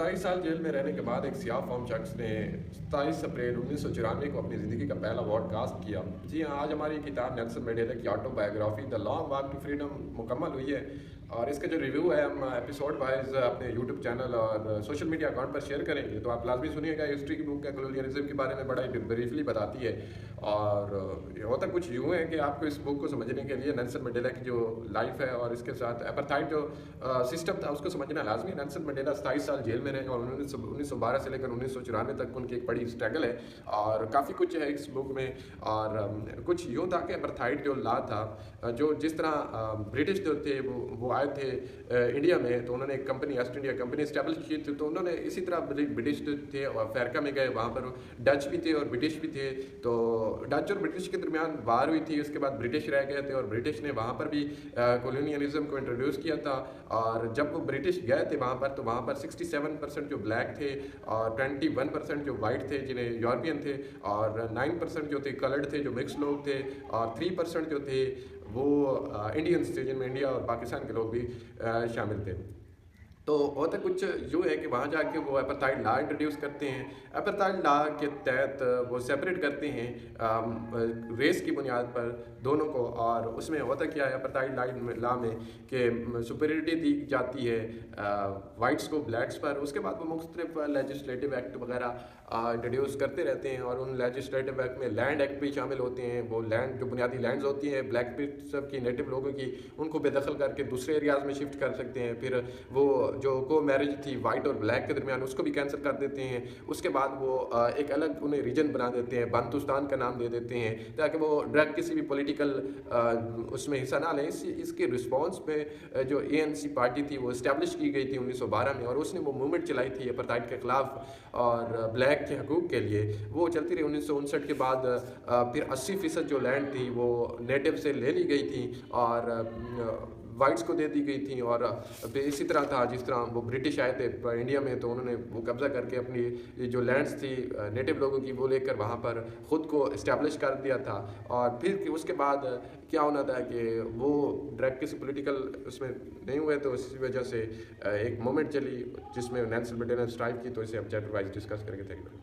27 साल जेल में रहने के बाद एक सियाह फॉर्म शख्स ने 27 अप्रैल 1994 को अपनी ज़िंदगी का पहला पॉडकास्ट किया। जी हाँ, आज हमारी किताब नेल्सन मंडेला की autobiography the long walk to freedom मुकम्मल हुई है और इसका जो रिव्यू है हम एपिसोड वाइज अपने यूट्यूब चैनल और सोशल मीडिया अकाउंट पर शेयर करेंगे। तो आप लाजमी सुनिएगा। हिस्ट्री की बुक है, कॉलोनियलिज्म के बारे में बड़ा ही ब्रीफली बताती है और होता कुछ यूँ है कि आपको इस बुक को समझने के लिए नेल्सन मंडेला की जो लाइफ है और इसके साथ एपार्थाइड जो सिस्टम था उसको समझना लाजमी है। नेल्सन मंडेला 27 साल जेल में रहे और 1912 से लेकर 1994 तक उनकी एक बड़ी स्ट्रगल है और काफ़ी कुछ है इस बुक में। और कुछ यूँ था कि एपार्थाइड जो लॉ था, जो जिस तरह ब्रिटिश जो थे वो आए थे इंडिया में, तो उन्होंने एक company east India company establish की थी। तो उन्होंने इसी तरह ब्रिटिश थे और अमेरिका में गए, वहाँ पर डच भी थे और ब्रिटिश भी थे। तो डच और ब्रिटिश के दरमियान वार हुई थी, उसके बाद ब्रिटिश रह गए थे और ब्रिटिश ने वहाँ पर भी कॉलोनियलिज्म को इंट्रोड्यूस किया था। और जब वो ब्रिटिश गए थे वहाँ पर, तो वहाँ पर 67% जो ब्लैक थे और 21% जो वाइट थे जिन्हें यूरोपियन थे और 9% जो थे कलर्ड थे जो मिक्स लोग थे और 3% जो थे वो इंडियंस थे जिनमें इंडिया और पाकिस्तान के लोग भी शामिल थे। तो होता कुछ यूँ है कि वहाँ जाके वो एपार्थाइड लॉ इंट्रोड्यूस करते हैं। एपार्थाइड लॉ के तहत वो सेपरेट करते हैं रेस की बुनियाद पर दोनों को। और उसमें होता क्या है एपार्थाइड लॉ में कि सुपीरियरिटी दी जाती है वाइट्स को ब्लैक्स पर। उसके बाद वो मुख्तलिफ लेजिस्लेटिव एक्ट वगैरह इंट्रोड्यूस करते रहते हैं और उन लेजिस्लेटिव एक्ट में लैंड एक्ट भी शामिल होते हैं। वो लैंड जो बुनियादी लैंड्स होती हैं ब्लैक सब की नेटिव लोगों की, उनको बेदखल करके दूसरे एरियाज़ में शिफ्ट कर सकते हैं। फिर वो जो को मैरिज थी वाइट और ब्लैक के दरमियान उसको भी कैंसिल कर देते हैं। उसके बाद वो एक अलग उन्हें रीजन बना देते हैं, बंतुस्तान का नाम दे देते हैं ताकि वो डायरेक्ट किसी भी पॉलिटिकल उसमें हिस्सा ना लें। इसके रिस्पॉन्स पे जो ANC पार्टी थी वो इस्टेब्लिश की गई थी 1912 में और उसने वो मूवमेंट चलाई थी एपार्थाइड के ख़िलाफ़ और ब्लैक के हकूक़ के लिए। वो चलती रही। 1959 के बाद फिर 80% जो लैंड थी वो नेटिव से ले ली गई थी और वाइट्स को दे दी गई थी। और इसी तरह था जिस तरह वो ब्रिटिश आए थे इंडिया में, तो उन्होंने वो कब्ज़ा करके अपनी जो लैंड्स थी नेटिव लोगों की वो लेकर वहाँ पर ख़ुद को इस्टेब्लिश कर दिया था। और फिर उसके बाद क्या होना था कि वो डायरेक्ट किसी पॉलिटिकल उसमें नहीं हुए, तो इसी वजह से एक मोमेंट चली जिसमें नेल्सन मंडेला ने स्ट्राइक की। तो इसे हम चैप्टर वाइज डिस्कस करेंगे। Thank you.